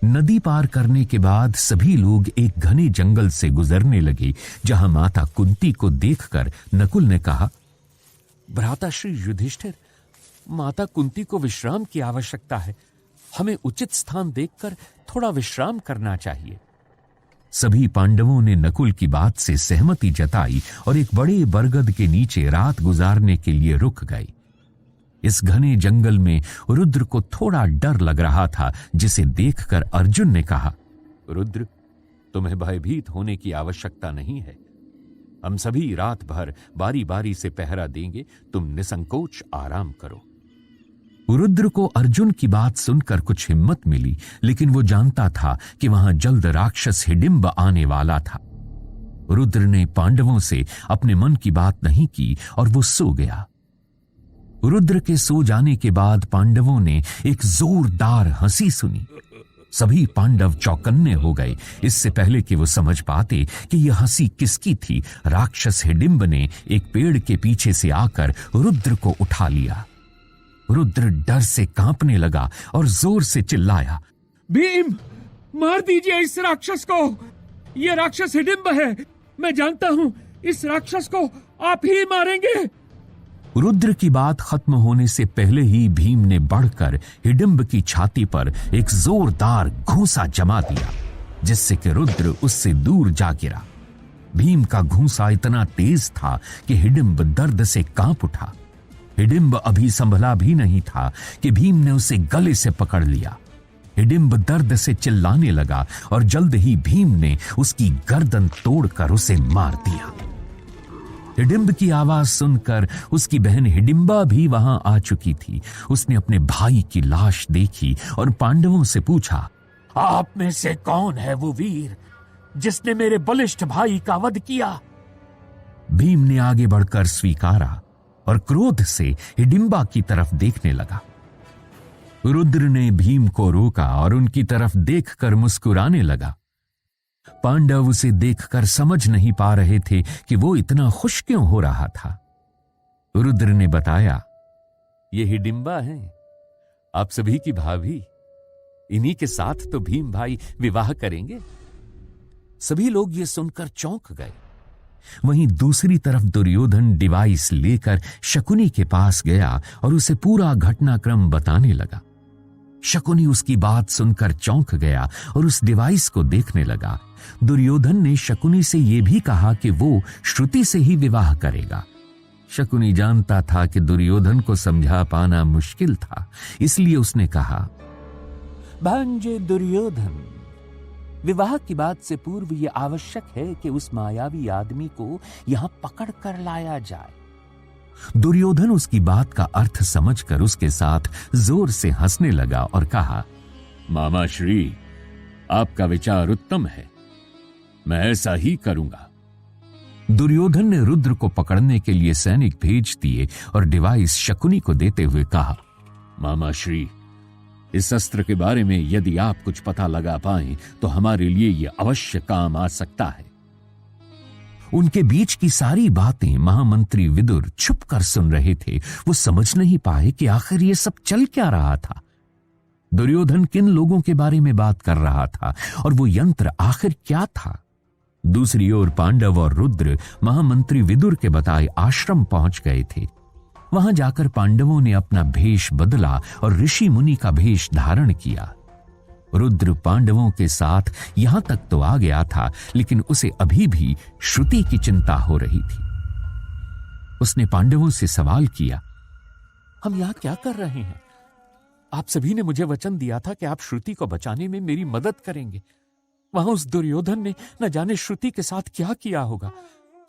नदी पार करने के बाद सभी लोग एक घने जंगल से गुजरने लगे, जहां माता कुंती को देखकर नकुल ने कहा, भ्राता श्री युधिष्ठिर, माता कुंती को विश्राम की आवश्यकता है। हमें उचित स्थान देखकर थोड़ा विश्राम करना चाहिए। सभी पांडवों ने नकुल की बात से सहमति जताई और एक बड़े बरगद के नीचे रात गुजारने के लिए रुक गए। इस घने जंगल में रुद्र को थोड़ा डर लग रहा था, जिसे देखकर अर्जुन ने कहा, रुद्र, तुम्हें भयभीत होने की आवश्यकता नहीं है। हम सभी रात भर बारी बारी से पहरा देंगे, तुम निसंकोच आराम करो। रुद्र को अर्जुन की बात सुनकर कुछ हिम्मत मिली, लेकिन वो जानता था कि वहां जल्द राक्षस हिडिंब आने वाला था। रुद्र ने पांडवों से अपने मन की बात नहीं की और वो सो गया। रुद्र के सो जाने के बाद पांडवों ने एक जोरदार हंसी सुनी। सभी पांडव चौकन्ने हो गए। इससे पहले कि वो समझ पाते कि यह हंसी किसकी थी, राक्षस हिडिंब ने एक पेड़ के पीछे से आकर रुद्र को उठा लिया। रुद्र डर से कांपने लगा और जोर से चिल्लाया, भीम, मार दीजिए इस राक्षस को। ये राक्षस हिडिंब है। मैं जानता हूं इस राक्षस को आप ही मारेंगे। रुद्र की बात खत्म होने से पहले ही भीम ने बढ़कर हिडिंब की छाती पर एक जोरदार घूंसा जमा दिया, जिससे कि रुद्र उससे दूर जा गिरा। भीम का घूंसा इतना तेज था कि हिडिंब दर्द से कांप उठा। हिडिंब अभी संभला भी नहीं था कि भीम ने उसे गले से पकड़ लिया। हिडिंब दर्द से चिल्लाने लगा और जल्द ही भीम ने उसकी गर्दन तोड़कर उसे मार दिया। हिडिंब की आवाज सुनकर उसकी बहन हिडिंबा भी वहां आ चुकी थी। उसने अपने भाई की लाश देखी और पांडवों से पूछा, आप में से कौन है वो वीर जिसने मेरे बलिष्ठ भाई का वध किया? भीम ने आगे बढ़कर स्वीकारा और क्रोध से हिडिंबा की तरफ देखने लगा। रुद्र ने भीम को रोका और उनकी तरफ देखकर मुस्कुराने लगा। पांडव उसे देखकर समझ नहीं पा रहे थे कि वो इतना खुश क्यों हो रहा था। रुद्र ने बताया, ये हिडिंबा है, आप सभी की भाभी। इन्हीं के साथ तो भीम भाई विवाह करेंगे। सभी लोग ये सुनकर चौंक गए। वहीं दूसरी तरफ दुर्योधन डिवाइस लेकर शकुनी के पास गया और उसे पूरा घटनाक्रम बताने लगा। शकुनी उसकी बात सुनकर चौंक गया और उस डिवाइस को देखने लगा। दुर्योधन ने शकुनी से यह भी कहा कि वो श्रुति से ही विवाह करेगा। शकुनी जानता था कि दुर्योधन को समझा पाना मुश्किल था, इसलिए उसने कहा, भांजे दुर्योधन, विवाह की बात से पूर्व यह आवश्यक है कि उस मायावी आदमी को यहां पकड़ कर लाया जाए। दुर्योधन उसकी बात का अर्थ समझकर उसके साथ जोर से हंसने लगा और कहा, मामा श्री, आपका विचार उत्तम है, मैं ऐसा ही करूंगा। दुर्योधन ने रुद्र को पकड़ने के लिए सैनिक भेज दिए और डिवाइस शकुनी को देते हुए कहा, मामा श्री, इस अस्त्र के बारे में यदि आप कुछ पता लगा पाएं तो हमारे लिए यह अवश्य काम आ सकता है। उनके बीच की सारी बातें महामंत्री विदुर छुप कर सुन रहे थे। वो समझ नहीं पाए कि आखिर ये सब चल क्या रहा था। दुर्योधन किन लोगों के बारे में बात कर रहा था और वो यंत्र आखिर क्या था। दूसरी ओर पांडव और रुद्र महामंत्री विदुर के बताए आश्रम पहुंच गए थे। वहां जाकर पांडवों ने अपना भेष बदला और ऋषि मुनि का भेष धारण किया। रुद्र पांडवों के साथ यहां तक तो आ गया था, लेकिन उसे अभी भी श्रुति की चिंता हो रही थी। उसने पांडवों से सवाल किया, हम यहां क्या कर रहे हैं? आप सभी ने मुझे वचन दिया था कि आप श्रुति को बचाने में मेरी मदद करेंगे। वहां उस दुर्योधन ने न जाने श्रुति के साथ क्या किया होगा।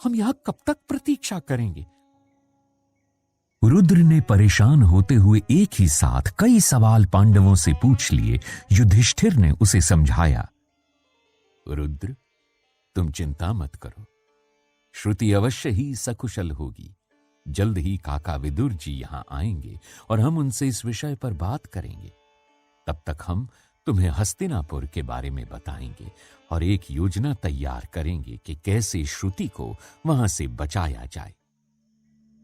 हम यहां कब तक प्रतीक्षा करेंगे? रुद्र ने परेशान होते हुए एक ही साथ कई सवाल पांडवों से पूछ लिए। युधिष्ठिर ने उसे समझाया, रुद्र, तुम चिंता मत करो, श्रुति अवश्य ही सकुशल होगी। जल्द ही काका विदुर जी यहां आएंगे और हम उनसे इस विषय पर बात करेंगे। तब तक हम तुम्हें हस्तिनापुर के बारे में बताएंगे और एक योजना तैयार करेंगे कि कैसे श्रुति को वहां से बचाया जाए।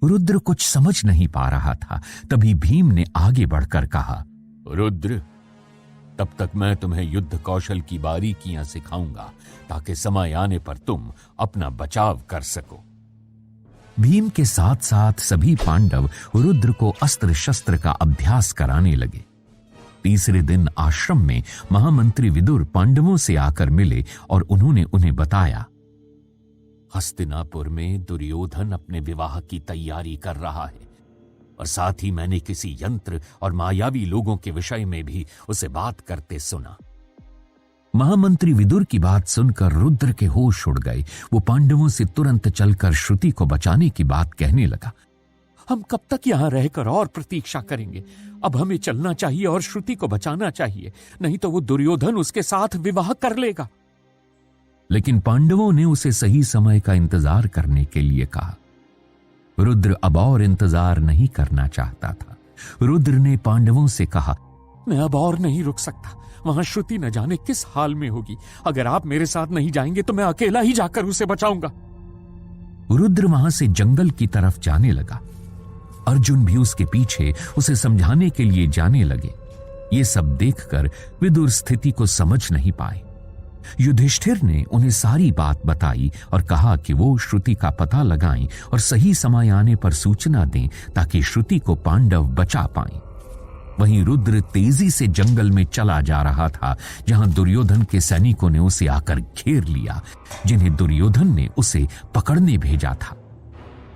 रुद्र कुछ समझ नहीं पा रहा था। तभी भीम ने आगे बढ़कर कहा, रुद्र, तब तक मैं तुम्हें युद्ध कौशल की बारीकियां सिखाऊंगा ताकि समय आने पर तुम अपना बचाव कर सको। भीम के साथ साथ सभी पांडव रुद्र को अस्त्र शस्त्र का अभ्यास कराने लगे। तीसरे दिन आश्रम में महामंत्री विदुर पांडवों से आकर मिले और उन्होंने उन्हें बताया, हस्तिनापुर में दुर्योधन अपने विवाह की तैयारी कर रहा है और साथ ही मैंने किसी यंत्र और मायावी लोगों के विषय में भी उसे बात करते सुना। महामंत्री विदुर की बात सुनकर रुद्र के होश उड़ गए। वो पांडवों से तुरंत चलकर श्रुति को बचाने की बात कहने लगा। हम कब तक यहां रहकर और प्रतीक्षा करेंगे? अब हमें चलना चाहिए और श्रुति को बचाना चाहिए, नहीं तो वो दुर्योधन उसके साथ विवाह कर लेगा। लेकिन पांडवों ने उसे सही समय का इंतजार करने के लिए कहा। रुद्र अब और इंतजार नहीं करना चाहता था। रुद्र ने पांडवों से कहा, मैं अब और नहीं रुक सकता। वहां श्रुति न जाने किस हाल में होगी। अगर आप मेरे साथ नहीं जाएंगे तो मैं अकेला ही जाकर उसे बचाऊंगा। रुद्र वहां से जंगल की तरफ जाने लगा। अर्जुन भी उसके पीछे उसे समझाने के लिए जाने लगे। ये सब देखकर विदुर स्थिति को समझ नहीं पाए। युधिष्ठिर ने उन्हें सारी बात बताई और कहा कि वो श्रुति का पता लगाएं और सही समय आने पर सूचना दें ताकि श्रुति को पांडव बचा पाएं। वहीं रुद्र तेजी से जंगल में चला जा रहा था, जहां दुर्योधन के सैनिकों ने उसे आकर घेर लिया, जिन्हें दुर्योधन ने उसे पकड़ने भेजा था।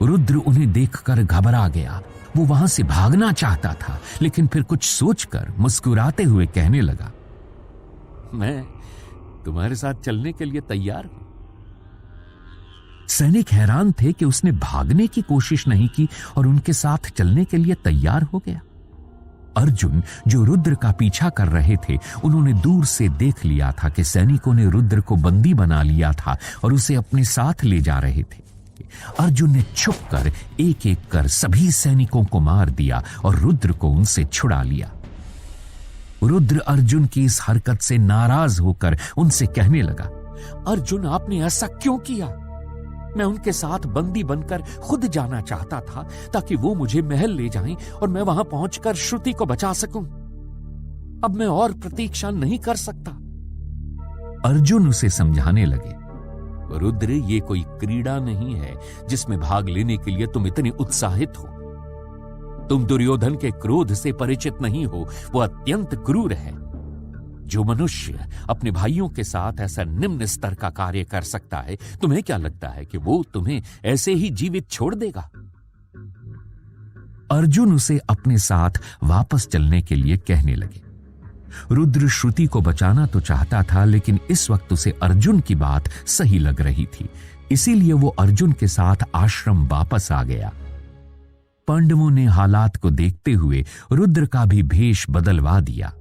रुद्र उन्हें देखकर घबरा गया। वो वहां से भागना चाहता था, लेकिन फिर कुछ सोचकर मुस्कुराते हुए कहने लगा, मैं तुम्हारे साथ चलने के लिए तैयार हूं। सैनिक हैरान थे कि उसने भागने की कोशिश नहीं की और उनके साथ चलने के लिए तैयार हो गया। अर्जुन, जो रुद्र का पीछा कर रहे थे, उन्होंने दूर से देख लिया था कि सैनिकों ने रुद्र को बंदी बना लिया था और उसे अपने साथ ले जा रहे थे। अर्जुन ने छुपकर एक एक कर सभी सैनिकों को मार दिया और रुद्र को उनसे छुड़ा लिया। रुद्र अर्जुन की इस हरकत से नाराज होकर उनसे कहने लगा, अर्जुन, आपने ऐसा क्यों किया? मैं उनके साथ बंदी बनकर खुद जाना चाहता था ताकि वो मुझे महल ले जाएं और मैं वहां पहुंचकर श्रुति को बचा सकूं। अब मैं और प्रतीक्षा नहीं कर सकता। अर्जुन उसे समझाने लगे, रुद्र, ये कोई क्रीड़ा नहीं है जिसमें भाग लेने के लिए तुम इतने उत्साहित हो। तुम दुर्योधन के क्रोध से परिचित नहीं हो। वो अत्यंत क्रूर है। जो मनुष्य अपने भाइयों के साथ ऐसा निम्न स्तर का कार्य कर सकता है, तुम्हें क्या लगता है कि वो तुम्हें ऐसे ही जीवित छोड़ देगा? अर्जुन उसे अपने साथ वापस चलने के लिए कहने लगे। रुद्र श्रुति को बचाना तो चाहता था, लेकिन इस वक्त उसे अर्जुन की बात सही लग रही थी। इसीलिए वो अर्जुन के साथ आश्रम वापस आ गया। पांडवों ने हालात को देखते हुए रुद्र का भी भेष बदलवा दिया।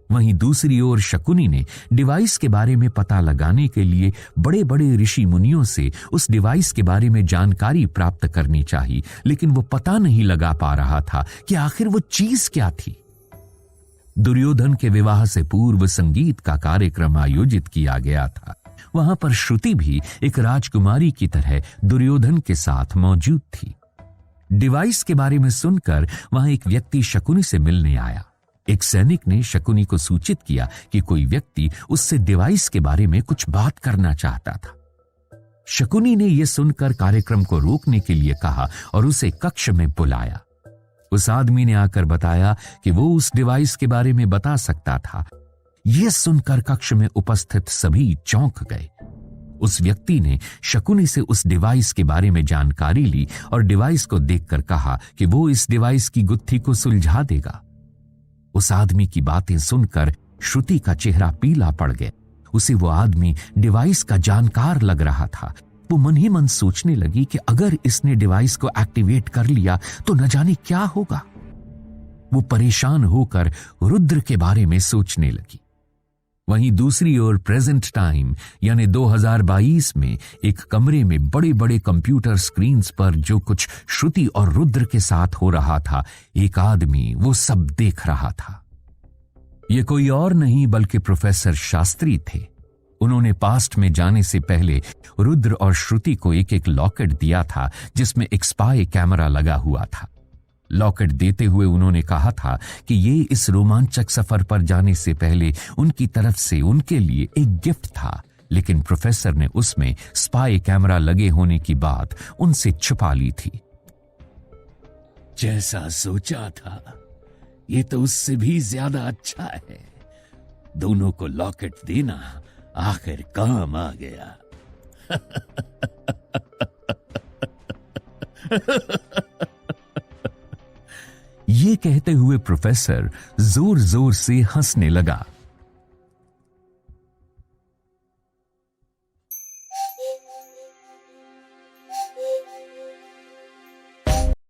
वहीं दूसरी ओर शकुनी ने डिवाइस के बारे में पता लगाने के लिए बड़े बड़े ऋषि मुनियों से उस डिवाइस के बारे में जानकारी प्राप्त करनी चाहिए, लेकिन वो पता नहीं लगा पा रहा था कि आखिर वो चीज क्या थी। दुर्योधन के विवाह से पूर्व संगीत का कार्यक्रम आयोजित किया गया था। वहां पर श्रुति भी एक राजकुमारी की तरह दुर्योधन के साथ मौजूद थी। डिवाइस के बारे में सुनकर वहां एक व्यक्ति शकुनी से मिलने आया। एक सैनिक ने शकुनी को सूचित किया कि कोई व्यक्ति उससे डिवाइस के बारे में कुछ बात करना चाहता था। शकुनी ने यह सुनकर कार्यक्रम को रोकने के लिए कहा और उसे कक्ष में बुलाया। उस आदमी ने आकर बताया कि वो उस डिवाइस के बारे में बता सकता था। यह सुनकर कक्ष में उपस्थित सभी चौंक गए। उस व्यक्ति ने शकुनी से उस डिवाइस के बारे में जानकारी ली और डिवाइस को देखकर कहा कि वो इस डिवाइस की गुत्थी को सुलझा देगा। उस आदमी की बातें सुनकर श्रुति का चेहरा पीला पड़ गया। उसे वो आदमी डिवाइस का जानकार लग रहा था। वो मन ही मन सोचने लगी कि अगर इसने डिवाइस को एक्टिवेट कर लिया तो न जाने क्या होगा। वो परेशान होकर रुद्र के बारे में सोचने लगी। वहीं दूसरी ओर प्रेजेंट टाइम यानी 2022 में एक कमरे में बड़े बड़े कंप्यूटर स्क्रीन्स पर जो कुछ श्रुति और रुद्र के साथ हो रहा था, एक आदमी वो सब देख रहा था। ये कोई और नहीं बल्कि प्रोफेसर शास्त्री थे। उन्होंने पास्ट में जाने से पहले रुद्र और श्रुति को एक एक लॉकेट दिया था जिसमें एक स्पाई कैमरा लगा हुआ था। लॉकेट देते हुए उन्होंने कहा था कि ये इस रोमांचक सफर पर जाने से पहले उनकी तरफ से उनके लिए एक गिफ्ट था, लेकिन प्रोफेसर ने उसमें स्पाई कैमरा लगे होने की बात उनसे छुपा ली थी। जैसा सोचा था, ये तो उससे भी ज्यादा अच्छा है। दोनों को लॉकेट देना आखिर काम आ गया। ये कहते हुए प्रोफेसर जोर जोर से हंसने लगा।